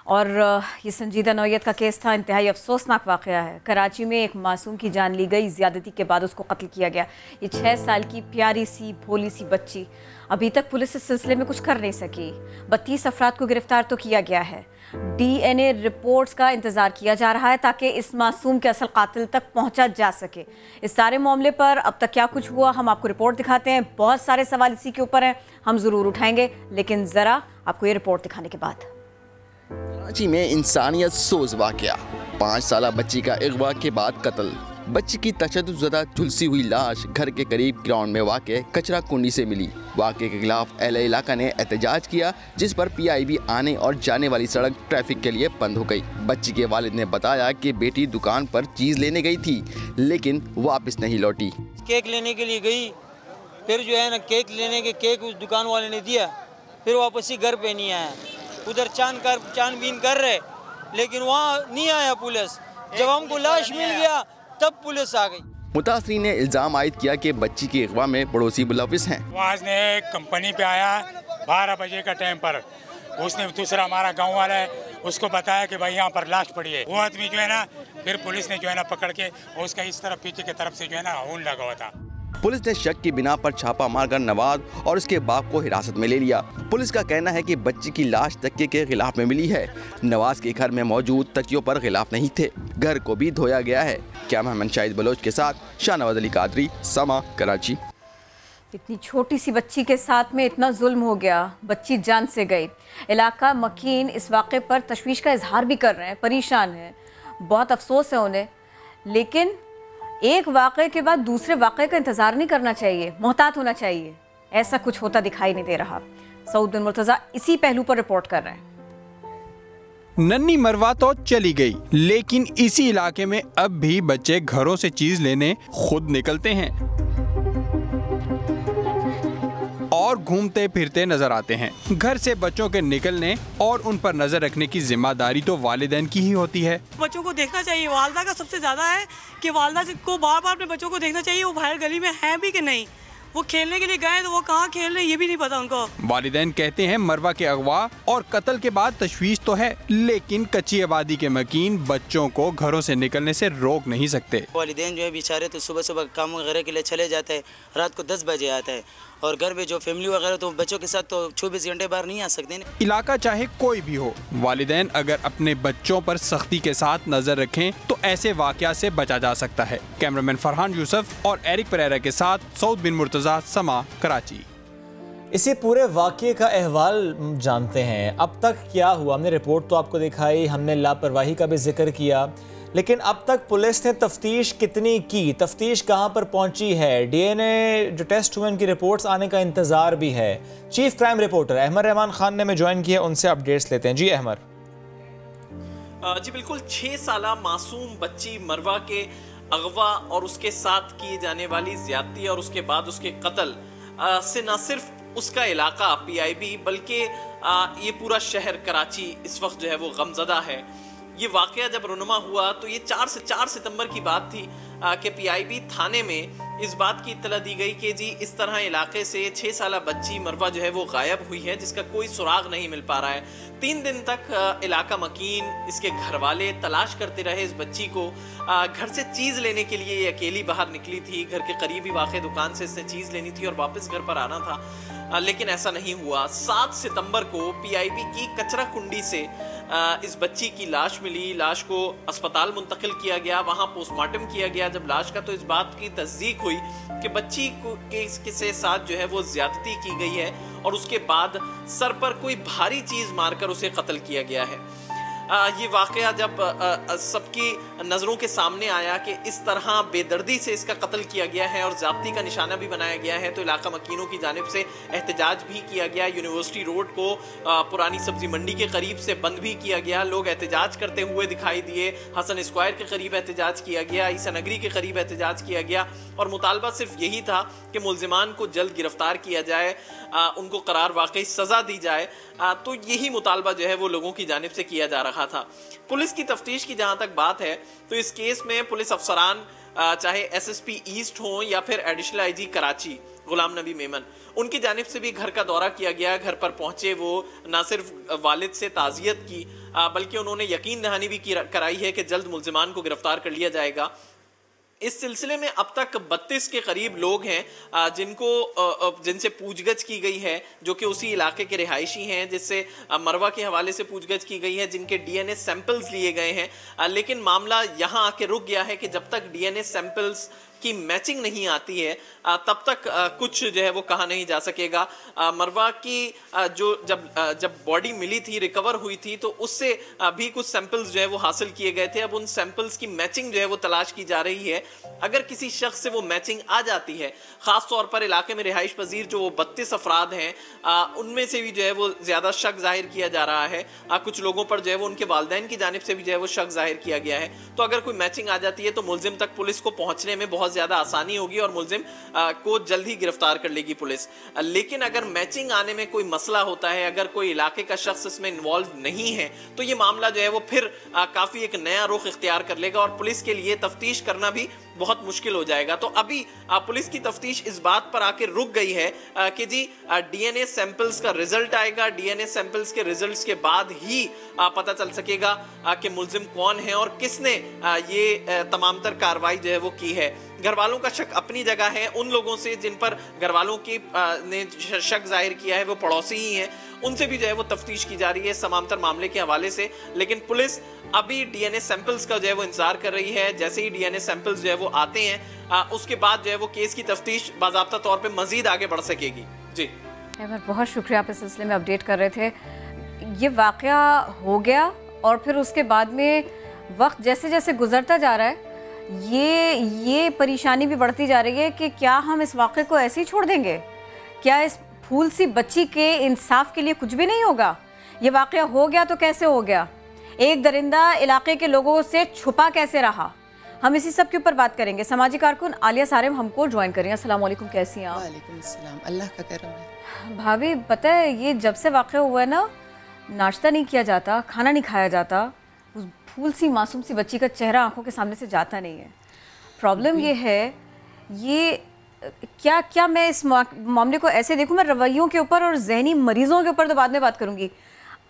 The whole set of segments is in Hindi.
और ये संजीदा नौयत का केस था, इंतहाई अफसोसनाक वाक़या है। कराची में एक मासूम की जान ली गई, ज़्यादती के बाद उसको कत्ल किया गया। ये 6 साल की प्यारी सी भोली सी बच्ची, अभी तक पुलिस इस सिलसिले में कुछ कर नहीं सकी। 32 अफराद को गिरफ्तार तो किया गया है। DNA रिपोर्ट्स का इंतज़ार किया जा रहा है ताकि इस मासूम के असल कातिल तक पहुंचा जा सके। इस सारे मामले पर अब तक क्या कुछ हुआ, हम आपको रिपोर्ट दिखाते हैं। बहुत सारे सवाल इसी के ऊपर हैं, हम ज़रूर उठाएंगे, लेकिन ज़रा आपको ये रिपोर्ट दिखाने के बाद। कराची में इंसानियत सोज वाक़या, 5 साला बच्ची का अगवा के बाद कत्ल। बच्ची की तशद्दुज़दा झुलसी हुई लाश घर के करीब ग्राउंड में वाक़े कचरा कुंडी से मिली। वाक़े के खिलाफ अहले इलाका ने एहतजाज किया, जिस पर PIB आने और जाने वाली सड़क ट्रैफिक के लिए बंद हो गई। बच्ची के वालिद ने बताया कि बेटी दुकान पर चीज़ लेने गई थी, लेकिन वापस नहीं लौटी। केक लेने के लिए गई, फिर जो है ना केक उस दुकान वाले ने दिया, फिर वापस ही घर पे नहीं आया। उधर छानबीन कर रहे, लेकिन वहाँ नहीं आया पुलिस। जब हमको लाश मिल गया तब पुलिस आ गई। मुतासरीन ने इल्ज़ाम आयद किया कि बच्ची की अगवा में पड़ोसी मुलविस हैं। आवाज़ ने कंपनी पे आया 12 बजे का टाइम पर, उसने दूसरा हमारा गांव वाला है उसको बताया कि भाई यहाँ पर लाश पड़ी है। वो आदमी जो है ना फिर पुलिस ने जो है ना पकड़ के उसका इस तरफ पीछे की तरफ से जो है ना खून लगा हुआ था। पुलिस ने शक की बिना पर छापा मारकर नवाज और उसके बाप को हिरासत में ले लिया। पुलिस का कहना है कि बच्ची की लाश तकिए के खिलाफ में मिली है। नवाज के घर में मौजूद तकियों पर खिलाफ नहीं थे। घर को भी धोया गया है। कैमरामैन शाहिद बलोच के साथ शाहनवाज अली कादरी, समा, कराची। इतनी छोटी सी बच्ची के साथ में इतना जुल्म हो गया, बच्ची जान से गई। इलाका मकीन इस वाक़े पर तशवीश का इजहार भी कर रहे हैं, परेशान हैं, बहुत अफसोस है उन्हें। लेकिन एक वाक़े के बाद दूसरे वाक़े का इंतज़ार नहीं करना चाहिए, मोहतात होना चाहिए। ऐसा कुछ होता दिखाई नहीं दे रहा। सऊद बिन मुर्तज़ा इसी पहलू पर रिपोर्ट कर रहे हैं। नन्ही मरवा तो चली गई, लेकिन इसी इलाके में अब भी बच्चे घरों से चीज लेने खुद निकलते हैं और घूमते फिरते नजर आते हैं। घर से बच्चों के निकलने और उन पर नजर रखने की जिम्मेदारी तो वालिदैन की ही होती है। बच्चों को देखना चाहिए, वालदा का सबसे ज्यादा है कि वालदा को बार बार अपने बच्चों को देखना चाहिए वो बाहर गली में है भी कि नहीं। वो खेलने के लिए गए तो वो कहाँ खेल रहे ये भी नहीं पता उनको। वालिदैन कहते हैं मरवा के अगवा और कत्ल के बाद तशवीश तो है, लेकिन कच्ची आबादी के मकीन बच्चों को घरों से निकलने से रोक नहीं सकते। वालिदैन जो है बेचारे तो सुबह सुबह काम वगैरह के लिए चले जाते हैं, रात को 10 बजे आता है, और घर में जो फैमिली वगैरह तो बच्चों के साथ तो 24 घंटे बाहर नहीं आ सकते। इलाका चाहे कोई भी हो, वालिदैन अगर अपने बच्चों पर सख्ती के साथ नजर रखें तो ऐसे वाकया से बचा जा सकता है। कैमरामैन फरहान यूसुफ और एरिक परेरा के साथ सऊद बिन मुर्तज़ा, समा, कराची। इसी पूरे वाक़ये का अहवाल जानते हैं। अब तक क्या हुआ, हमने रिपोर्ट तो आपको दिखाई, हमने लापरवाही का भी जिक्र किया, लेकिन अब तक पुलिस ने तफ्तीश कितनी की, तफ्तीश कहां पर पहुंची है, DNA जो टेस्ट हुए उनकी रिपोर्ट्स आने का इंतज़ार भी है। Chief crime reporter Ahmad Rahman Khan ने हमें ज्वाइन किया, उनसे अपडेट्स लेते हैं। जी अहमद। जी बिल्कुल, 6 साला मासूम बच्ची मरवा के अगवा और उसके साथ किए जाने वाली ज्यादती और उसके बाद उसके कत्ल से न सिर्फ उसका इलाका PIB बल्कि ये पूरा शहर कराची इस वक्त जो है वो गमजदा है। ये वाकया जब रुनुमा हुआ तो ये 4 सितंबर की बात थी कि PIB थाने में इस बात की इत्तला दी गई कि जी इस तरह इलाके से 6 साला बच्ची मरवा जो है वो गायब हुई है, जिसका कोई सुराग नहीं मिल पा रहा है। 3 दिन तक इलाका मकीन, इसके घर वाले तलाश करते रहे इस बच्ची को। घर से चीज़ लेने के लिए ये अकेली बाहर निकली थी, घर के करीब ही वाक़ दुकान से इसने चीज़ लेनी थी और वापस घर पर आना था, लेकिन ऐसा नहीं हुआ। 7 सितंबर को PIB की कचरा कुंडी से इस बच्ची की लाश मिली। लाश को अस्पताल मुंतकिल किया गया, वहां पोस्टमार्टम किया गया जब लाश का, तो इस बात की तस्दीक हुई कि बच्ची को के साथ जो है वो ज्यादती की गई है और उसके बाद सर पर कोई भारी चीज मारकर उसे कत्ल किया गया है। ये वाकया जब सबकी नज़रों के सामने आया कि इस तरह बेदर्दी से इसका कत्ल किया गया है और ज़ाब्ती का निशाना भी बनाया गया है, तो इलाका मकीनों की जानिब से एहतजाज भी किया गया। यूनिवर्सिटी रोड को पुरानी सब्जी मंडी के करीब से बंद भी किया गया, लोग एहतजाज करते हुए दिखाई दिए। हसन स्क्वायर के करीब एहतजाज किया गया, ईसा नगरी के करीब एहतजाज किया गया और मुतालबा सिर्फ यही था कि मुलजिमान को जल्द गिरफ्तार किया जाए, उनको करार वाकई सज़ा दी जाए। तो यही मुतालबा जो है वो लोगों की जानिब से किया जा रहा रहा था। पुलिस की तफ्तीश की जहां तक बात है तो इस केस में पुलिस अफसरान चाहे एसएसपी ईस्ट हो या फिर एडिशनल आईजी कराची गुलाम नबी मेमन, उनकी जानिब से भी घर का दौरा किया गया। घर पर पहुंचे वो ना सिर्फ वालिद से ताज़ियत की बल्कि उन्होंने यकीन दहानी भी कराई है कि जल्द मुल्जिमान को गिरफ्तार कर लिया जाएगा। इस सिलसिले में अब तक 32 के करीब लोग हैं जिनसे पूछगछ की गई है, जो कि उसी इलाके के रिहायशी हैं, जिससे मरवा के हवाले से पूछगछ की गई है, जिनके डीएनए सैंपल्स लिए गए हैं। लेकिन मामला यहाँ आके रुक गया है कि जब तक डीएनए सैंपल्स की मैचिंग नहीं आती है तब तक कुछ जो है वो कहा नहीं जा सकेगा। मरवा की जब बॉडी मिली थी, रिकवर हुई थी, तो उससे भी कुछ सैंपल्स जो है वो हासिल किए गए थे। अब उन सैंपल्स की मैचिंग जो है वो तलाश की जा रही है। अगर किसी शख्स से वो मैचिंग आ जाती है, खास तौर पर इलाके में रिहाइश पजीर जो वो 32 अफराद हैं उनमें से भी जो है वो ज्यादा शक जाहिर किया जा रहा है। कुछ लोगों पर जो है वो उनके वालिदैन की जानिब से भी जो है वो शक जाहिर किया गया है। तो अगर कोई मैचिंग आ जाती है तो मुल्जिम तक पुलिस को पहुंचने में बहुत ज्यादा आसानी होगी और मुल्जिम को जल्द ही गिरफ्तार कर लेगी पुलिस। लेकिन अगर मैचिंग आने में कोई मसला होता है, अगर कोई इलाके का शख्स इसमें इन्वॉल्व नहीं है, तो ये मामला जो है वो फिर काफी एक नया रुख इख्तियार कर लेगा और पुलिस के लिए तफ्तीश करना भी बहुत मुश्किल हो जाएगा। तो अभी पुलिस की तफ्तीश इस बात पर आके रुक गई है कि जी डीएनए सैंपल्स का रिजल्ट आएगा। डीएनए सैंपल्स के रिजल्ट्स के बाद ही पता चल सकेगा कि मुल्जिम कौन है और किसने ये तमाम तर कार्रवाई जो है वो की है। घर वालों का शक अपनी जगह है। उन लोगों से जिन पर घर वालों की ने शक जाहिर किया है वो पड़ोसी ही हैं, उनसे भी जो है वो तफ्तीश की जा रही है इस तमाम तर मामले के हवाले से। लेकिन पुलिस अभी डीएनए सैंपल्स का जो है वो इंतजार कर रही है। जैसे ही डीएनए सैंपल्स जो है वो आते हैं उसके बाद जो है वो केस की तफ्तीश बाज़ाब्ता तौर पे मजीद आगे बढ़ सकेगी। जी बहुत शुक्रिया, आप इस सिलसिले में अपडेट कर रहे थे। ये वाकया हो गया और फिर उसके बाद में वक्त जैसे जैसे गुजरता जा रहा है ये परेशानी भी बढ़ती जा रही है कि क्या हम इस वाक़े को ऐसे ही छोड़ देंगे? क्या इस फूल सी बच्ची के इंसाफ के लिए कुछ भी नहीं होगा? ये वाक़या हो गया तो कैसे हो गया? एक दरिंदा इलाके के लोगों से छुपा कैसे रहा? हम इसी सब के ऊपर बात करेंगे। समाजी कारकुन आलिया सारिम हमको ज्वाइन करेंगे। अस्सलाम वालेकुम, कैसी हैं आप? वालेकुम अस्सलाम, अल्लाह का करम है। भाभी, पता है ये जब से वाक़या हुआ है ना, नाश्ता नहीं किया जाता, खाना नहीं खाया जाता, उस फूल सी मासूम सी बच्ची का चेहरा आंखों के सामने से जाता नहीं है। प्रॉब्लम ये है, ये क्या मैं इस मामले को ऐसे देखूं, मैं रवैयों के ऊपर और जहनी मरीज़ों के ऊपर तो बाद में बात करूंगी।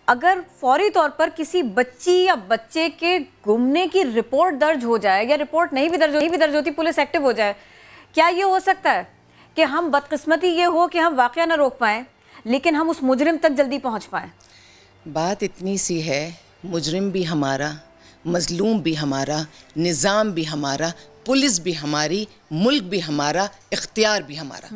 अगर फौरी तौर पर किसी बच्ची या बच्चे के गुमने की रिपोर्ट दर्ज हो जाए या रिपोर्ट नहीं भी दर्ज होती, पुलिस एक्टिव हो जाए, क्या ये हो सकता है कि हम बदकिस्मती ये हो कि हम वाक़या ना रोक पाएँ लेकिन हम उस मुजरिम तक जल्दी पहुँच पाएँ? बात इतनी सी है, मुजरिम भी हमारा, मजलूम भी हमारा, निज़ाम भी हमारा, पुलिस भी हमारी, मुल्क भी हमारा, इख्तियार भी हमारा।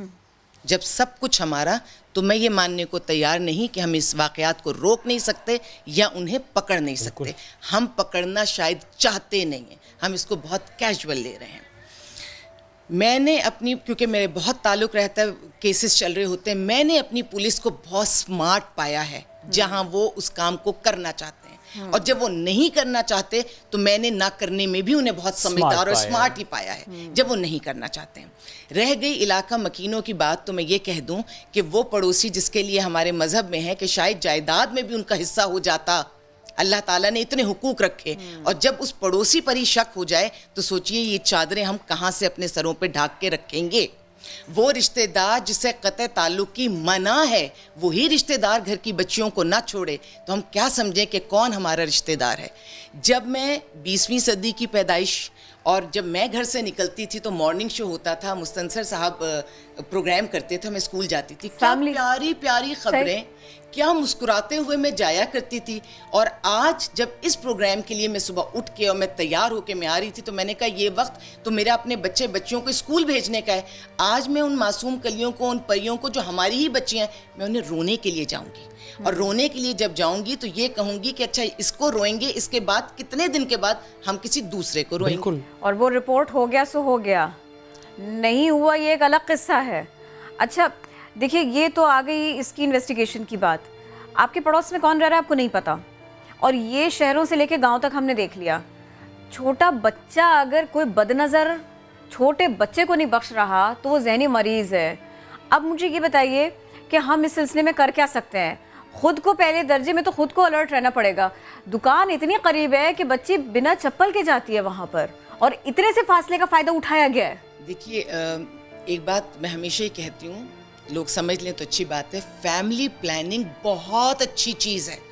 जब सब कुछ हमारा, तो मैं ये मानने को तैयार नहीं कि हम इस वाक़यात को रोक नहीं सकते या उन्हें पकड़ नहीं सकते। हम पकड़ना शायद चाहते नहीं हैं, हम इसको बहुत कैजुअल ले रहे हैं। मैंने अपनी, क्योंकि मेरे बहुत ताल्लुक़ रहता है, केसेस चल रहे होते हैं, मैंने अपनी पुलिस को बहुत स्मार्ट पाया है जहाँ वो उस काम को करना चाहते हैं, और जब वो नहीं करना चाहते तो मैंने ना करने में भी उन्हें बहुत समझदार और स्मार्ट ही पाया है जब वो नहीं करना चाहते हैं। रह गई इलाका मकीनों की बात, तो मैं ये कह दूं कि वो पड़ोसी जिसके लिए हमारे मजहब में है कि शायद जायदाद में भी उनका हिस्सा हो जाता, अल्लाह ताला ने इतने हुकूक रखे, और जब उस पड़ोसी पर ही शक हो जाए तो सोचिए ये चादरें हम कहाँ से अपने सरों पर ढाक के रखेंगे। वो रिश्तेदार जिसे कतई ताल्लुक़ की मना है, वही रिश्तेदार घर की बच्चियों को ना छोड़े, तो हम क्या समझें कि कौन हमारा रिश्तेदार है। जब मैं 20वीं सदी की पैदाइश, और जब मैं घर से निकलती थी तो मॉर्निंग शो होता था, मुस्तनसर साहब प्रोग्राम करते थे, मैं स्कूल जाती थी, क्या प्यारी प्यारी खबरें, क्या मुस्कुराते हुए मैं जाया करती थी। और आज जब इस प्रोग्राम के लिए मैं सुबह उठ के और मैं तैयार होकर मैं आ रही थी, तो मैंने कहा ये वक्त तो मेरा अपने बच्चियों को स्कूल भेजने का है। आज मैं उन मासूम कलियों को, उन परियों को जो हमारी ही बच्चियाँ हैं, मैं उन्हें रोने के लिए जाऊँगी, और रोने के लिए जब जाऊँगी तो ये कहूँगी कि अच्छा इसको रोएंगे, इसके बाद कितने दिन के बाद हम किसी दूसरे को रोएंगे। और वो रिपोर्ट हो गया सो हो गया, नहीं हुआ ये एक अलग किस्सा है। अच्छा देखिए, ये तो आ गई इसकी इन्वेस्टिगेशन की बात। आपके पड़ोस में कौन रह रहा है आपको नहीं पता, और ये शहरों से लेके गांव तक हमने देख लिया। छोटा बच्चा, अगर कोई बदनज़र छोटे बच्चे को नहीं बख्श रहा तो वो जहनी मरीज़ है। अब मुझे ये बताइए कि हम इस सिलसिले में कर क्या सकते हैं? खुद को पहले दर्जे में तो खुद को अलर्ट रहना पड़ेगा। दुकान इतनी करीब है कि बच्ची बिना चप्पल के जाती है वहां पर, और इतने से फासले का फायदा उठाया गया है। देखिए, एक बात मैं हमेशा ही कहती हूँ, लोग समझ लें तो अच्छी बात है, फैमिली प्लानिंग बहुत अच्छी चीज़ है।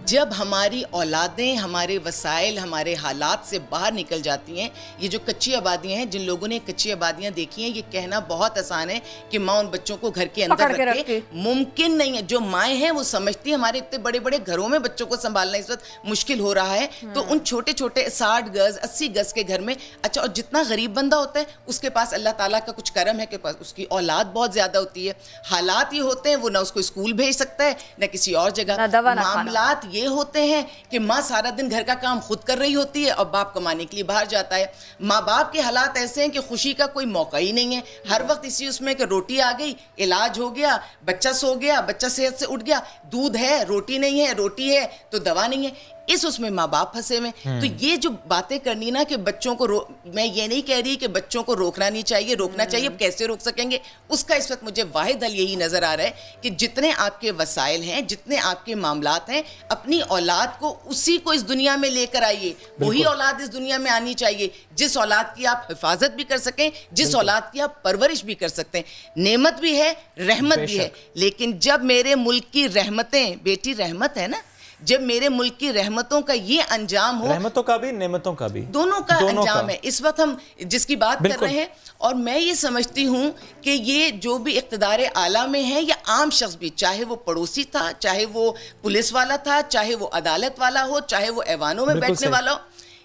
जब हमारी औलादें हमारे वसाइल, हमारे हालात से बाहर निकल जाती हैं, ये जो कच्ची आबादियाँ हैं, जिन लोगों ने कच्ची आबादियाँ देखी हैं, ये कहना बहुत आसान है कि माँ उन बच्चों को घर के अंदर रखे, मुमकिन नहीं है। जो माएँ हैं वो समझती हैं हमारे इतने बड़े बड़े घरों में बच्चों को संभालना इस वक्त मुश्किल हो रहा है, तो उन छोटे छोटे 60 गज 80 गज के घर में, अच्छा, और जितना गरीब बंदा होता है उसके पास अल्लाह ताला का कुछ करम है कि उसकी औलाद बहुत ज़्यादा होती है। हालात ये होते हैं, वो ना उसको स्कूल भेज सकता है ना किसी और जगह। मामलात ये होते हैं कि माँ सारा दिन घर का काम खुद कर रही होती है और बाप कमाने के लिए बाहर जाता है। माँ बाप के हालात ऐसे हैं कि खुशी का कोई मौका ही नहीं है, हर वक्त इसी उसमें कि रोटी आ गई, इलाज हो गया, बच्चा सो गया, बच्चा सेहत से उठ गया, दूध है, रोटी नहीं है, रोटी है तो दवा नहीं है, इस उसमें माँ बाप फंसे में। तो ये जो बातें करनी ना कि बच्चों को मैं ये नहीं कह रही कि बच्चों को रोकना नहीं चाहिए, रोकना चाहिए, अब कैसे रोक सकेंगे उसका इस वक्त मुझे वाहिद हल यही नजर आ रहा है कि जितने आपके वसाइल हैं, जितने आपके मामलात हैं, अपनी औलाद को उसी को इस दुनिया में लेकर आइए। वही औलाद इस दुनिया में आनी चाहिए जिस औलाद की आप हिफाजत भी कर सकें, जिस औलाद की आप परवरिश भी कर सकते हैं। नेमत भी है, रहमत भी है, लेकिन जब मेरे मुल्क की रहमतें, बेटी रहमत है ना, जब मेरे मुल्क की रहमतों का ये अंजाम हो, रहमतों का भी नेमतों का भी, दोनों का अंजाम है इस वक्त हम जिसकी बात कर रहे हैं। और मैं ये समझती हूँ कि ये जो भी इक़्तिदार आला में है या आम शख्स भी, चाहे वो पड़ोसी था, चाहे वो पुलिस वाला था, चाहे वो अदालत वाला हो, चाहे वो ऐवानों में बैठने वाला हो,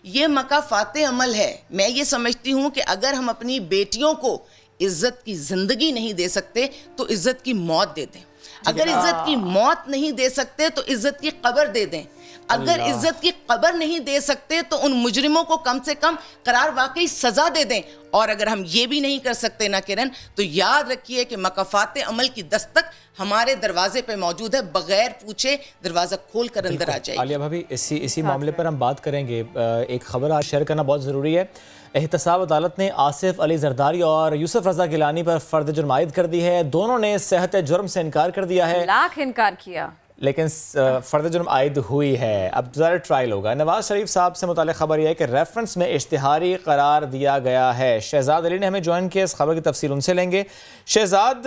ये मकाफात अमल है। मैं ये समझती हूँ कि अगर हम अपनी बेटियों को इज्जत की जिंदगी नहीं दे सकते तो इज्जत की मौत दे दें। अगर इज्जत की मौत नहीं दे सकते तो इज्जत की कब्र दे दें। अगर इज्जत की कब्र नहीं दे सकते तो उन मुजरिमों को कम से कम करार वाकई सजा दे दें। और अगर हम ये भी नहीं कर सकते ना किरण, तो याद रखिए कि मकाफात अमल की दस्तक हमारे दरवाजे पे मौजूद है, बगैर पूछे दरवाजा खोल कर अंदर आ जाएगी। आलिया भाभी, इसी मामले पर हम बात करेंगे। एक खबर आज शेयर करना बहुत ज़रूरी है। एहतसाब अदालत ने आसिफ अली जरदारी और यूसुफ रजा गिलानी पर फर्द जुर्म आयद कर दी है। दोनों ने सेहत जुर्म से इनकार कर दिया है, लाख इनकार किया, लेकिन फर्द जुर्म आयद हुई है। अब ज़रा ट्रायल होगा। नवाज शरीफ साहब से मुताल्लिक़ खबर यह है कि रेफरेंस में इश्तिहारी करार दिया गया है। शहजाद अली ने हमें ज्वाइन किया, इस खबर की तफसील उनसे लेंगे। शहजाद,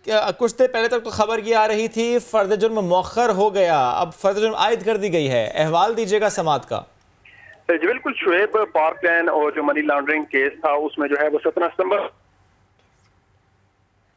कुछ देर पहले तक तो खबर ये आ रही थी फर्द जुर्म मौखर हो गया, अब फर्द जुर्म आयद कर दी गई है, अहवाल दीजिएगा समात का। जी बिल्कुल, शुएब पार्कलैंड और जो मनी लॉन्ड्रिंग केस था उसमें जो है वो 17 सितंबर,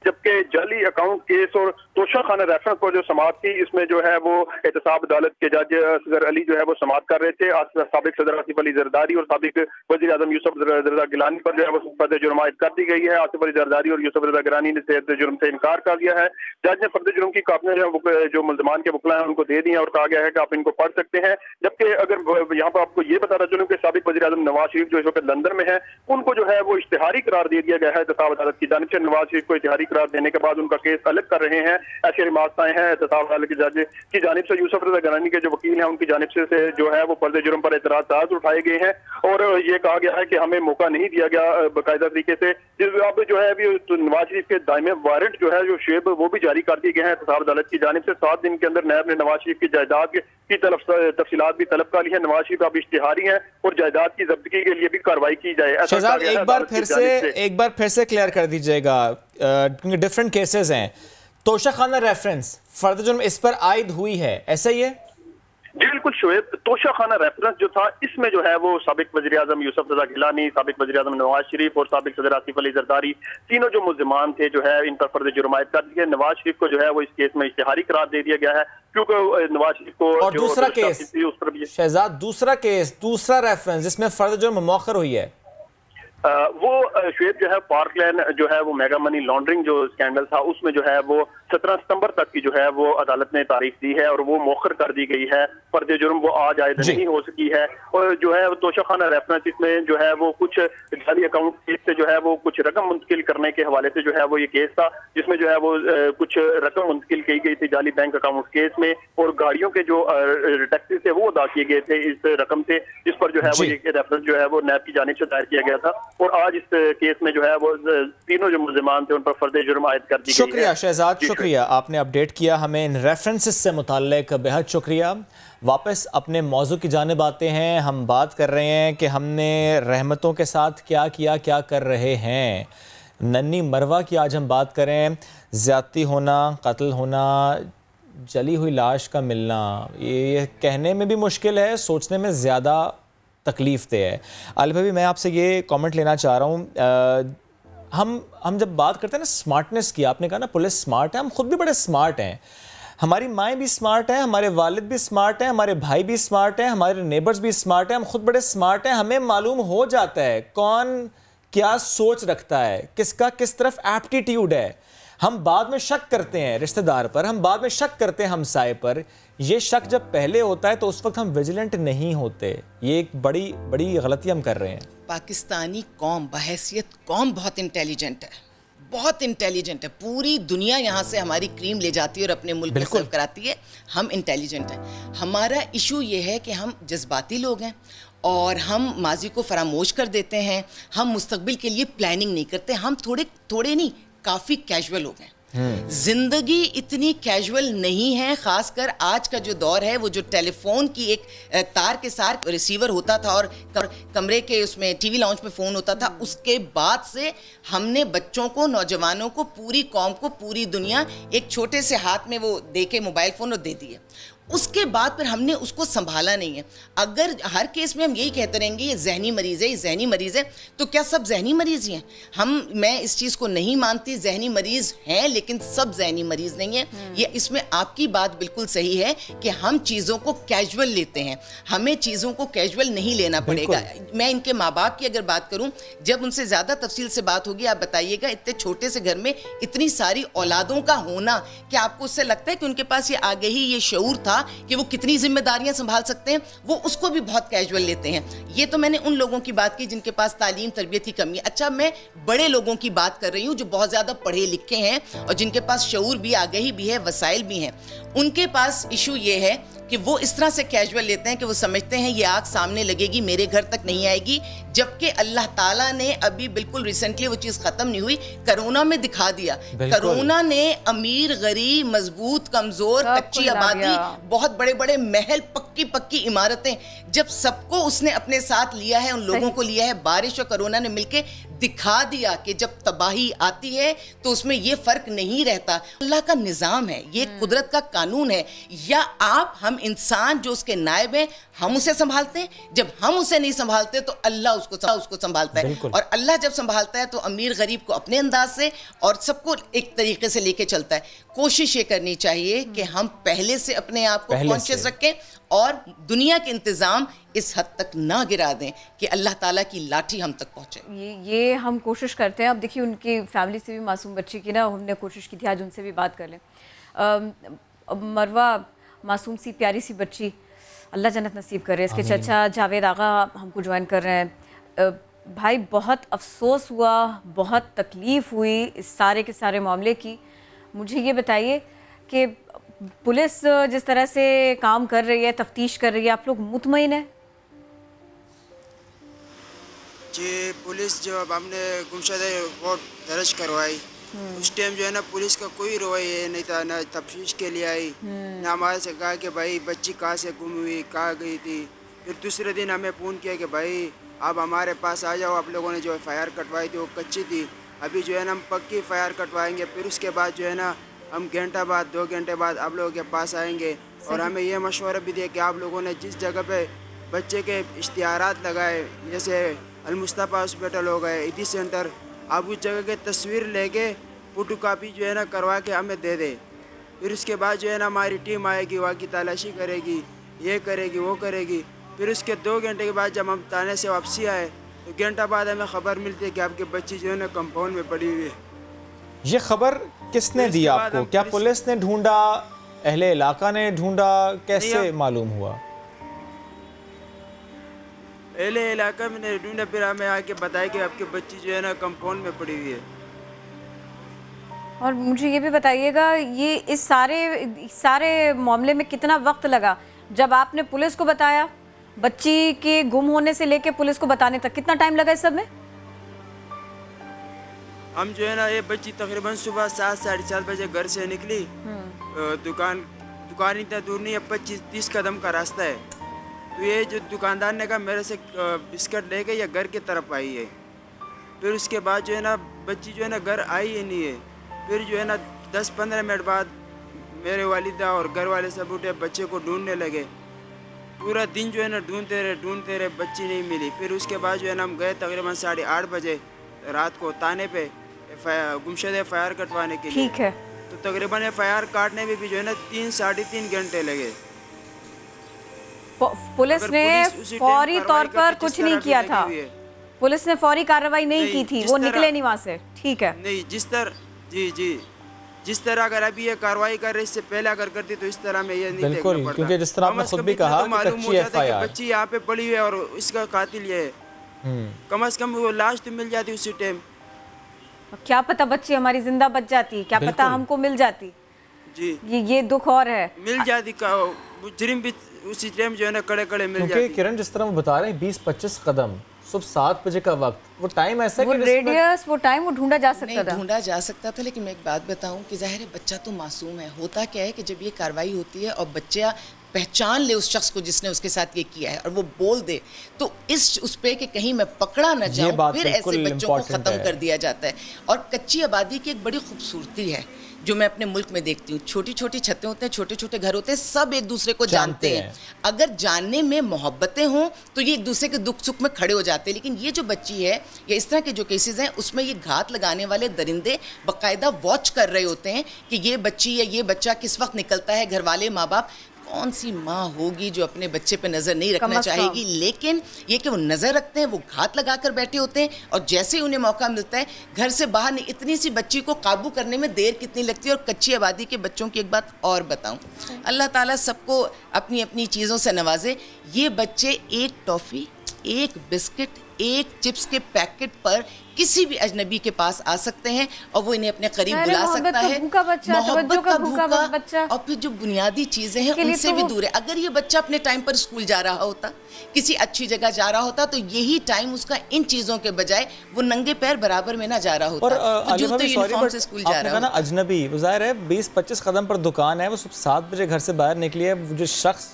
जबकि जाली अकाउंट केस और तोशा खाना रेफरेंस पर जो समाअत थी, इसमें जो है वो एहतसाब अदालत के जज असगर अली जो है वो समाअत कर रहे थे। साबिक सदर आसिफ अली जरदारी और साबिक वज़ीर आज़म यूसुफ रजा गिलानी पर जो है वो फर्द जुर्म आयद कर दी गई है। आसिफ अली जरदारी और यूसुफ रजा गिलानी ने सेहत जुर्म से इनकार कर दिया है। जज ने फर्द जुर्म की कापियां जो मुल्ज़मान के वकला हैं उनको दे दी हैं और कहा गया है कि आप इनको पढ़ सकते हैं। जबकि अगर यहाँ पर आपको ये बताना चलूँ कि साबिक वज़ीर आज़म नवाज शरीफ जो इस वक्त लंदन में है, उनको जो है वो इश्तिहारी करार दे दिया गया है एहतसाब अदालत की जानिब से। नवाज शरीफ को इश्तिहारी करार देने के बाद उनका केस अलग कर रहे हैं, ऐसी रिमार्क्स आए हैं एहतसाब अदालत के जज की जानिब से। यूसुफ रजा गिलानी के जो वकील हैं उनकी जानिब से जो है वो फर्द जुर्म पर एतराज़ात उठाए गए हैं और ये कहा गया है कि हमें मौका नहीं दिया गया बाकायदा तरीके से। अब जो है अभी तो नवाज शरीफ के दायमे वारंट जो है जो शेब वो भी जारी कर दिए गए हैं एहतसाब अदालत की जानिब से। 7 दिन के अंदर नैब ने नवाज शरीफ की जायदाद की तफसीलात भी तलब कर ली है। नवाज शरीफ अब इश्तिहारी हैं और जायदाद की जब्ती के लिए भी कार्रवाई की जाए। एक बार फिर से क्लियर कर दीजिएगा, क्योंकि डिफरेंट केसेस हैं। तोशा खाना रेफरेंस फर्द जुर्म इस पर आयद हुई है, ऐसा ही है? जी बिल्कुल शुएब, तोशा खाना रेफरेंस जो था इसमें जो है वो साबिक वज़ीर आज़म यूसुफ रजा गिलानी, साबिक वज़ीर आज़म नवाज शरीफ और साबिक सदर आसिफ अली जरदारी, तीनों जो मुल्ज़िमान थे जो है इन पर फर्द जुर्म आयद कर दिए। नवाज शरीफ को जो है वो इस केस में इश्तिहारी करार दे दिया गया है क्योंकि नवाज शरीफ को और दूसरा केस उस पर भी शहजाद, दूसरा रेफरेंस जिसमें फर्द जुर्म मौखर हुई है वो शुएब जो है पार्कलैंड जो है वो मेगा मनी लॉन्ड्रिंग जो स्कैंडल था उसमें जो है वो 17 सितंबर तक की जो है वो अदालत ने तारीख दी है और वो मौखर कर दी गई है। फर्द जुर्म वो आज आयद नहीं हो सकी है और जो है तोशा खाना रेफरेंस इसमें जो है वो कुछ जाली अकाउंट केस से जो है वो कुछ रकम मुंतकिल करने के हवाले से जो है वो ये केस था जिसमें जो है वो कुछ रकम मुंतकिल की गई थी जाली बैंक अकाउंट केस में और गाड़ियों के जो टैक्सेस थे वो अदा किए गए थे इस रकम से, जिस पर जो है वो ये रेफरेंस जो है वो नैब की जानिब से दायर किया गया था और आज इस केस में जो है वो तीनों जो मुल्ज़िमान थे उन पर फर्द जुर्म आयद कर दी गई है। शुक्रिया शहजाद, शुक्रिया, आपने अपडेट किया हमें इन रेफरेंसेस से मुताल्लिक, बेहद शुक्रिया। वापस अपने मौजू की जानिब आते हैं। हम बात कर रहे हैं कि हमने रहमतों के साथ क्या किया, क्या कर रहे हैं। नन्ही मरवा की आज हम बात करें। ज़्यादती होना, कत्ल होना, जली हुई लाश का मिलना, ये कहने में भी मुश्किल है, सोचने में ज़्यादा तकलीफ़ दे है। आलिफ भाई, मैं आपसे ये कमेंट लेना चाह रहा हूँ। हम जब बात करते हैं ना स्मार्टनेस की, आपने कहा ना पुलिस स्मार्ट है, हम खुद भी बड़े स्मार्ट हैं। हमारी माएँ भी स्मार्ट हैं, हमारे वालिद भी स्मार्ट हैं, हमारे भाई भी स्मार्ट हैं, हमारे नेबर्स भी स्मार्ट हैं, हम खुद बड़े स्मार्ट हैं। हमें मालूम हो जाता है कौन क्या सोच रखता है, किसका किस तरफ एप्टीट्यूड है। हम बाद में शक करते हैं रिश्तेदार पर, हम बाद में शक करते हैं हमसाए पर। ये शक जब पहले होता है तो उस वक्त हम विजिलेंट नहीं होते। ये एक बड़ी बड़ी गलती हम कर रहे हैं। पाकिस्तानी कौम बहैसियत कौम बहुत इंटेलिजेंट है, बहुत इंटेलिजेंट है। पूरी दुनिया यहाँ से हमारी क्रीम ले जाती है और अपने मुल्क में सर्व कराती है। हम इंटेलिजेंट हैं। हमारा इशू ये है कि हम जज्बाती लोग हैं और हम माजी को फरामोश कर देते हैं। हम मुस्तकबिल के लिए प्लानिंग नहीं करते। हम थोड़े नहीं, काफ़ी कैजुअल हो गए। जिंदगी इतनी कैजुअल नहीं है, खासकर आज का जो दौर है। वो जो टेलीफोन की एक तार के साथ रिसीवर होता था और कमरे के उसमें टीवी लाउंज में फ़ोन होता था, उसके बाद से हमने बच्चों को, नौजवानों को, पूरी कौम को, पूरी दुनिया एक छोटे से हाथ में वो दे के मोबाइल फ़ोन और दे दिए। उसके बाद फिर हमने उसको संभाला नहीं है। अगर हर केस में हम यही कहते रहेंगे ये जहनी मरीज़ है, ये जहनी मरीज़ है, तो क्या सब जहनी मरीज़ ही हैं? मैं इस चीज़ को नहीं मानती। जहनी मरीज़ हैं, लेकिन सब जहनी मरीज़ नहीं है। ये इसमें आपकी बात बिल्कुल सही है कि हम चीज़ों को कैजुअल लेते हैं। हमें चीज़ों को कैजुअल नहीं लेना पड़ेगा। मैं इनके माँ बाप की अगर बात करूँ, जब उनसे ज़्यादा तफसील से बात होगी, आप बताइएगा इतने छोटे से घर में इतनी सारी औलादों का होना, क्या आपको उससे लगता है कि उनके पास ये आगे ही ये शऊर था कि वो कितनी जिम्मेदारियां संभाल सकते हैं? वो उसको भी बहुत कैजुअल लेते हैं। ये तो मैंने उन लोगों की बात की जिनके पास तालीम तरबियत की कमी है। अच्छा, मैं बड़े लोगों की बात कर रही हूँ जो बहुत ज़्यादा पढ़े लिखे हैं और जिनके पास शऊर भी, आगाही भी है, वसाइल भी हैं। उनके पास इशू ये है कि वो इस तरह से कैजुअल लेते हैं कि वो समझते हैं ये आग सामने लगेगी, मेरे घर तक नहीं आएगी। जबकि अल्लाह ताला ने अभी बिल्कुल रिसेंटली वो चीज़ ख़त्म नहीं हुई, कोरोना में दिखा दिया। कोरोना ने अमीर, गरीब, मजबूत, कमज़ोर, कच्ची आबादी, बहुत बड़े बड़े महल, पक्की इमारतें, जब सबको उसने अपने साथ लिया है, उन लोगों को लिया है, बारिश और कोरोना ने मिलके दिखा दिया कि जब तबाही आती है तो उसमें ये फ़र्क नहीं रहता। अल्लाह का निज़ाम है, ये कुदरत का कानून है। या हम इंसान जो उसके नायब हैं, हम उसे संभालते हैं। जब हम उसे नहीं संभालते तो अल्लाह उसको संभालता है। और अल्लाह जब संभालता है तो अमीर गरीब को अपने अंदाज से और सबको एक तरीके से लेके चलता है। कोशिश ये करनी चाहिए कि हम पहले से अपने आप को कॉन्शियस रखें और दुनिया के इंतज़ाम इस हद तक ना गिरा दें कि अल्लाह ताला की लाठी हम तक पहुँचे। ये हम कोशिश करते हैं। अब देखिए, उनकी फैमिली से भी, मासूम बच्ची की ना, हमने कोशिश की थी आज उनसे भी बात कर लें। मरवा, मासूम सी प्यारी सी बच्ची, अल्लाह जन्नत नसीब करे। इसके चाचा जावेद आगा हमको ज्वाइन कर रहे हैं। भाई, बहुत अफसोस हुआ, बहुत तकलीफ़ हुई इस सारे के सारे मामले की। मुझे ये बताइए कि पुलिस जिस तरह से काम कर रही है, तफ्तीश कर रही है, आप लोग मुतमईन हैं? जी, पुलिस जब हमने गुमशुदा रिपोर्ट दर्ज करवाई, उस टाइम जो है ना पुलिस का कोई रवैया नहीं था, ना तफ्तीश के लिए आई, ना हमारे से कहा कि भाई बच्ची कहाँ से गुम हुई, कहाँ गई थी। फिर दूसरे दिन हमें फ़ोन किया कि भाई आप हमारे पास आ जाओ, आप लोगों ने जो FIR कटवाई थी वो कच्ची थी, अभी जो है ना हम पक्की FIR कटवाएंगे। फिर उसके बाद जो है ना हम घंटा बाद, 2 घंटे बाद आप लोगों के पास आएंगे। और हमें ये मशवरा भी दिया कि आप लोगों ने जिस जगह पे बच्चे के इश्तिहारात लगाए, जैसे अलमुस्तफ़ा हॉस्पिटल हो गए, इदी सेंटर, आप उस जगह की तस्वीर लेके फोटो कापी जो है ना करवा के हमें दे दे। फिर उसके बाद जो है ना हमारी टीम आएगी, वहाँ की तलाशी करेगी, ये करेगी, वो करेगी। फिर उसके 2 घंटे के बाद जब हम थाने से वापसी आए तो घंटा बाद हमें खबर मिलती है कि आपकी बच्ची जो है ना कंपाउंड में पड़ी हुई है। ये खबर किसने दी आपको? क्या पुलिस ने ढूंढा, अहले इलाका ने ढूंढा, कैसे मालूम हुआ? अहले इलाका में ने ढूंढा, फिर हमें आके बताया कि आपकी बच्ची जो है ना कंपाउंड में पड़ी हुई है। और मुझे ये भी बताइएगा, ये इस सारे मामले में कितना वक्त लगा? जब आपने पुलिस को बताया, बच्ची के गुम होने से लेके पुलिस को बताने तक कितना टाइम लगा इस सब में? हम जो है ना, ये बच्ची तकरीबन सुबह 7 साढ़े 7 बजे घर से निकली। दुकान इतना दूर नहीं है, 25-30 कदम का रास्ता है। तो ये जो दुकानदार ने कहा मेरे से बिस्किट लेके या घर की तरफ आई है। फिर उसके बाद जो है ना, बच्ची जो है ना घर आई ही नहीं है। फिर जो है ना 10-15 मिनट बाद मेरे वालिदा और घर वाले सब उठे, बच्चे को ढूंढने लगे। पूरा दिन जो है ना ढूंढते रहे, बच्ची नहीं मिली। फिर उसके बाद जो है ना हम गए तकरीबन 8:30 बजे रात को थाने पे गुमशुदा FIR कटवाने के लिए। ठीक है। तो तकरीबन FIR काटने में भी जो है ना 3-3.5 घंटे लगे। पुलिस ने फौरी तौर पर कुछ नहीं किया था। पुलिस ने फौरी कार्रवाई नहीं की थी, वो निकले नहीं वहाँ से। ठीक है। नहीं, जिस तरह अगर अभी ये कार्रवाई कर रही, इससे पहले अगर करती तो इस तरह में ये नहीं देखना पड़ता। क्योंकि जिस तरह आपने खुद भी कहा कि कच्ची FIR, बच्ची यहाँ पे पड़ी हुई है और इसका कातिल ये है। कम से कम वो लाश तो मिल जाती उसी टाइम। क्या पता बच्ची हमारी जिंदा बच जाती, क्या पता हमको मिल जाती। जी, ये दुख और है। मिल जाती, मुजरिम भी उसी टाइम जो है ना कड़े मिल जाती। क्योंकि किरण जिस तरह वो बता रहे हैं 20-25 कदम, सुबह 7 बजे का वक्त, वो टाइम ऐसा वो रेडियस, वो टाइम वो ढूंढा जा सकता था। ढूंढा जा सकता था, लेकिन मैं एक बात बताऊं कि जाहिर है बच्चा तो मासूम है। होता क्या है कि जब ये कार्रवाई होती है और बच्चा पहचान ले उस शख्स को जिसने उसके साथ ये किया है और वो बोल दे, तो उस पे कि कहीं मैं पकड़ा न जाऊं, फिर ऐसे बच्चों को ख़त्म कर दिया जाता है। और कच्ची आबादी की एक बड़ी खूबसूरती है जो मैं अपने मुल्क में देखती हूँ। छोटी छोटी छतें होते हैं, छोटे छोटे घर होते हैं, सब एक दूसरे को जानते हैं। अगर जानने में मोहब्बतें हों तो ये एक दूसरे के दुख सुख में खड़े हो जाते हैं। लेकिन ये जो बच्ची है या इस तरह के जो केसेस हैं, उसमें ये घात लगाने वाले दरिंदे बाकायदा वॉच कर रहे होते हैं कि ये बच्ची या ये बच्चा किस वक्त निकलता है। घर वाले माँ बाप, कौन सी माँ होगी जो अपने बच्चे पे नज़र नहीं रखना चाहेगी, लेकिन ये कि वो नज़र रखते हैं, वो घात लगा कर बैठे होते हैं। और जैसे ही उन्हें मौका मिलता है घर से बाहर नहीं, इतनी सी बच्ची को काबू करने में देर कितनी लगती है। और कच्ची आबादी के बच्चों की एक बात और बताऊं, अल्लाह ताला सबको अपनी अपनी चीज़ों से नवाजे। ये बच्चे एक टॉफ़ी, एक बिस्किट, एक चिप्स के पैकेट पर किसी भी अजनबी के पास आ सकते हैं और वो इन्हें अपने करीब बुला सकता है। मोहब्बत का भूखा बच्चा, और फिर जो बुनियादी चीजें हैं उनसे भी दूर है। अगर ये बच्चा अपने टाइम पर स्कूल जा रहा होता, किसी अच्छी जगह जा रहा होता, तो यही टाइम उसका इन चीजों के बजाय वो नंगे पैर बराबर में ना जा रहा होता। और यूनिफॉर्म से स्कूल जा रहा है। अजनबी, वो जाहिर है 20-25 कदम पर दुकान है, वो सुबह 7 बजे घर से बाहर निकली है। जो शख्स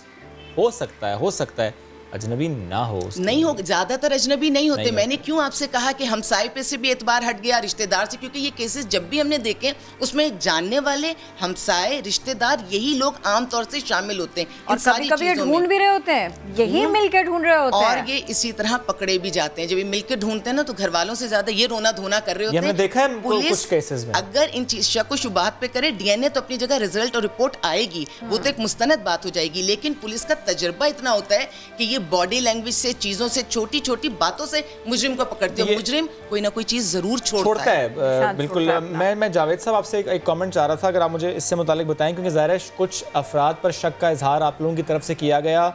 हो सकता है अजनबी ना हो, नहीं हो, ज्यादातर अजनबी नहीं होते। मैंने क्यों आपसे कहा कि हमसाये पे से भी एतबार हट गया, रिश्तेदार से, क्योंकि ये केसेस जब भी हमने देखे उसमें जानने वाले, हमसाये, रिश्तेदार, यही लोग आम तौर से शामिल होते हैं। और कभी ढूंढ भी रहे होते हैं, यही मिलकर ढूंढ रहे होते हैं, और ये इसी तरह पकड़े भी जाते हैं। जब ये मिलकर ढूंढते हैं ना, तो घर वालों से ज्यादा ये रोना धोना कर रहे होते हैं। देखा है कुछ केसेस में। अगर इन चीज शक व शुबाहत पे करे, DNA तो अपनी जगह रिजल्ट और रिपोर्ट आएगी, वो तो एक मुस्तनद बात हो जाएगी। लेकिन पुलिस का तजुर्बा इतना होता है कि ये बॉडी लैंग्वेज से, चीजों से, छोटी छोटी बातों से मुजरिम को पकड़ते हो। मुजरिम कोई ना कोई चीज जरूर छोड़ता है। बिल्कुल। मैं जावेद साहब आपसे एक कमेंट चाह रहा था, अगर आप मुझे इससे मुतालिक बताएं, क्योंकि ज़ाहिर है कुछ अफराद पर शक का इजहार आप लोगों की तरफ से किया गया।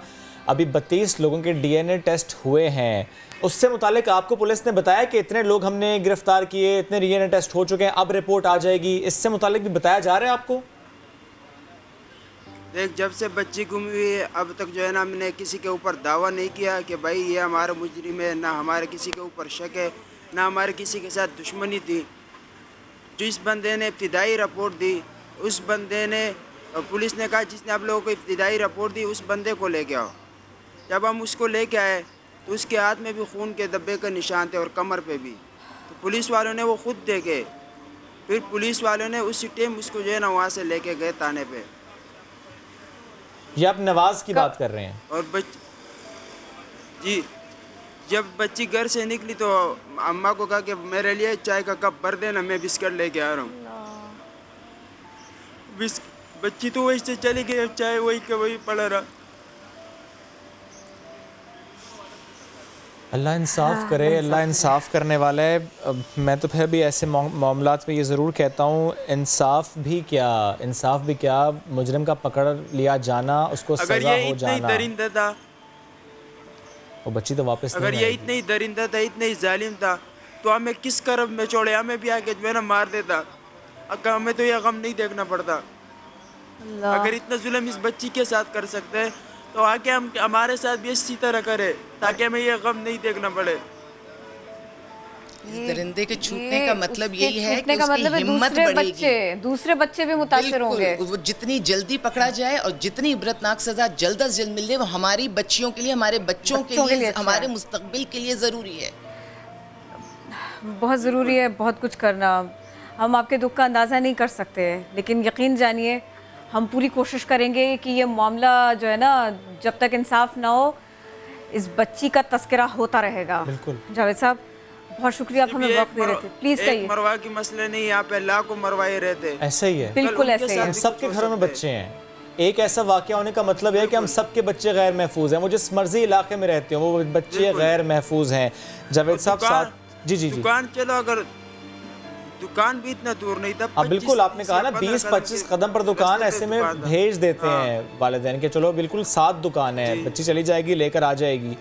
अभी 32 लोगों के DNA टेस्ट हुए हैं, उससे मुतालिक आपको पुलिस ने बताया कि इतने लोग हमने गिरफ्तार किए, इतने DNA टेस्ट हो चुके हैं, अब रिपोर्ट आ जाएगी, इससे मुतालिक भी बताया जा रहा है आपको? देख, जब से बच्ची गुम हुई है अब तक जो है ना, हमने किसी के ऊपर दावा नहीं किया कि भाई ये हमारा मुजरिम है, ना हमारे किसी के ऊपर शक है, ना हमारे किसी के साथ दुश्मनी थी। जिस बंदे ने इब्तिदाई रिपोर्ट दी, उस बंदे ने, पुलिस ने कहा जिसने आप लोगों को इब्तिदाई रिपोर्ट दी उस बंदे को लेके आओ। जब हम उसको लेके आए तो उसके हाथ में भी खून के धब्बे के निशान थे और कमर पे भी। तो पुलिस वालों ने वो खुद देखे, फिर पुलिस वालों ने उसी टाइम उसको जो है ना वहाँ से लेके गए थाने पे। ये आप नवाज की बात कर रहे हैं? और जी, जब बच्ची घर से निकली तो अम्मा को कहा कि मेरे लिए चाय का कप भर देना, मैं बिस्किट लेके आ रहा हूँ। बच्ची तो वही से चली गई, चाय वही का वही पड़ा रहा। अल्लाह इंसाफ करे, अल्लाह इंसाफ करने वाला है। मैं तो फिर भी ऐसे मामलात में ये ज़रूर कहता हूँ, इंसाफ भी क्या, मुजरिम का पकड़ लिया जाना, उसको सज़ा हो जाना। दरिंदा था वो बच्ची तो वापस अगर ये इतना ही दरिंदा था, इतना ही जालिम था, तो हमें किस करब में छोड़े, हमें भी आके जो है ना मार देता। अगर हमें तो ये गम नहीं देखना पड़ता। अगर इतना जुल्म इस बच्ची के साथ कर सकते हैं तो आके हम हमारे साथ भी इसी तरह करे, ताकि हमें ये गम नहीं देखना पड़े। दरिंदे के छूटने का मतलब यही है कि उसकी हिम्मत बढ़ेगी, दूसरे बच्चे भी मुतासिर होंगे। वो जितनी जल्दी पकड़ा जाए और जितनी इबरतनाक सजा जल्द अज जल्द मिले, वो हमारी बच्चियों के लिए, हमारे बच्चों के लिए, हमारे मुस्तकबिल के लिए ज़रूरी है, बहुत ज़रूरी है। बहुत कुछ करना, हम आपके दुख का अंदाज़ा नहीं कर सकते, लेकिन यकीन जानिए हम पूरी कोशिश करेंगे कि ये मामला जो है ना, जब तक इंसाफ ना हो, इस बच्ची का तस्करा होता रहेगा। बिल्कुल जावेद साहब, बहुत शुक्रिया, आप हमें वक्त दे रहे थे। प्लीज कहिए। मरवा के मसले नहीं, यहाँ पे अल्लाह को मरवाए रहते। ऐसा ही है, बिल्कुल ऐसे ही। हम सबके घरों में बच्चे हैं। एक ऐसा वाकया होने का मतलब है कि हम सबके बच्चे गैर महफूज हैं। वो जिस मर्जी इलाके में रहते हो, वो बच्चे गैर महफूज हैं। जावेद साहब साथ जी जी जी दुकान चलो, अगर दुकान भी इतना दूर नहीं था। अब बिल्कुल आपने कहा ना 20-25 कदम पर दुकान, ऐसे में भेज देते हैं वालिदैन के, चलो बिल्कुल 7 दुकान है, बच्ची चली जाएगी, लेकर आ जाएगी।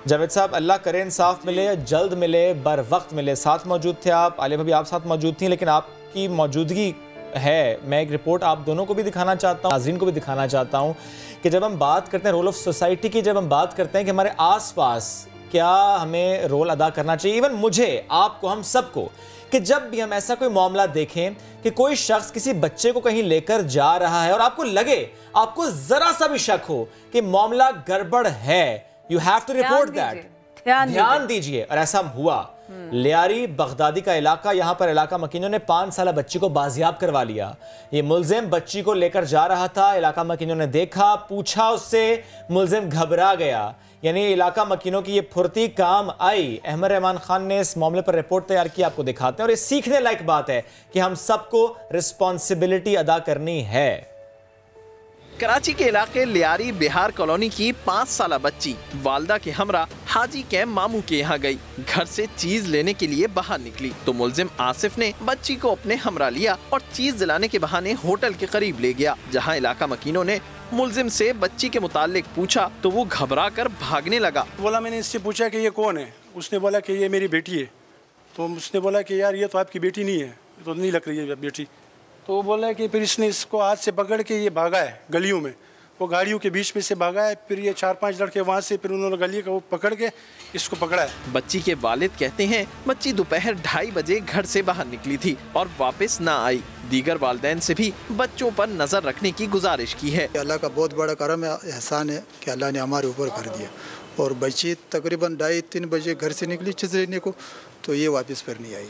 जावेद साहब, अल्लाह करे इंसाफ मिले, जल्द मिले, बर वक्त मिले। साथ मौजूद थे आप, आलिया भाभी आप साथ मौजूद थी, लेकिन आपकी मौजूदगी है, मैं एक रिपोर्ट आप दोनों को भी दिखाना चाहता हूँ, नाज़रीन को भी दिखाना चाहता हूँ कि जब हम बात करते हैं रोल ऑफ सोसाइटी की, जब हम बात करते हैं कि हमारे आसपास क्या हमें रोल अदा करना चाहिए, इवन मुझे, आपको, हम सबको, कि जब भी हम ऐसा कोई मामला देखें कि कोई शख्स किसी बच्चे को कहीं लेकर जा रहा है और आपको लगे, आपको जरा सा भी शक हो कि मामला गड़बड़ है, you have to report that, ध्यान दीजिए। और ऐसा हुआ। लियारी बगदादी का इलाका, यहां पर इलाका मकीनों ने 5 साल बच्ची को बाजियाब करवा लिया। ये मुलजिम बच्ची को लेकर जा रहा था, इलाका मकीनों ने देखा, पूछा उससे, मुलजिम घबरा गया। यानी इलाका मकीनों की ये फुर्ती काम आई। अहमद रहमान खान ने इस मामले पर रिपोर्ट तैयार की, आपको दिखाते हैं। और ये सीखने लायक बात है कि हम सबको रिस्पॉन्सिबिलिटी अदा करनी है। कराची के इलाके लियारी बिहार कॉलोनी की 5 साल बच्ची वालदा के हमरा हाजी कैम मामू के यहाँ गई। घर से चीज लेने के लिए बाहर निकली तो मुलजिम आसिफ ने बच्ची को अपने हमरा लिया और चीज दिलाने के बहाने होटल के करीब ले गया, जहाँ इलाका मकीनों ने मुलजिम से बच्ची के मुतालिक पूछा तो वो घबरा कर भागने लगा। बोला, मैंने इससे पूछा कि ये कौन है, उसने बोला कि ये मेरी बेटी है। तो उसने बोला कि यार ये तो आपकी बेटी नहीं है, तो नहीं लग रही है बेटी। तो वो बोला कि फिर इसने इसको हाथ से पकड़ के ये भागा है गलियों में, वो गाड़ियों के बीच में से भागा है। फिर ये 4-5 लड़के वहाँ से फिर उन्होंने गली को पकड़ के इसको पकड़ा है। बच्ची के वालिद कहते हैं बच्ची दोपहर 2:30 बजे घर से बाहर निकली थी और वापस ना आई। दीगर वालिदैन से भी बच्चों पर नजर रखने की गुजारिश की है। अल्लाह का बहुत बड़ा करम है, एहसान है कि अल्लाह ने हमारे ऊपर कर दिया। और बच्ची तकरीबन 2:30-3 बजे घर से निकली चीज़ लेने को, तो ये वापस फिर नहीं आई।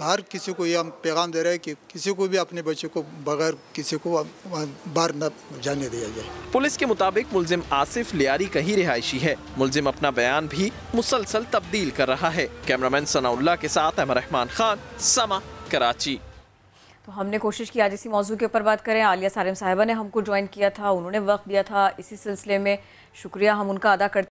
हर किसी को ये हम पैगाम दे रहे हैं कि किसी को भी अपने बच्चे को बगैर किसी को बाहर न जाने दिया जाए। पुलिस के मुताबिक मुलजिम आसिफ लियारी का ही रिहायशी है। मुलजिम अपना बयान भी मुसलसल तब्दील कर रहा है। कैमरामैन सनाउल्लाह के साथ अहमद रहमान खान, समा, कराची। तो हमने कोशिश की आज इसी मौजू के ऊपर बात करें। आलिया सालिम साहिबा ने हमको ज्वाइन किया था, उन्होंने वक्त दिया था इसी सिलसिले में, शुक्रिया हम उनका अदा करते हैं।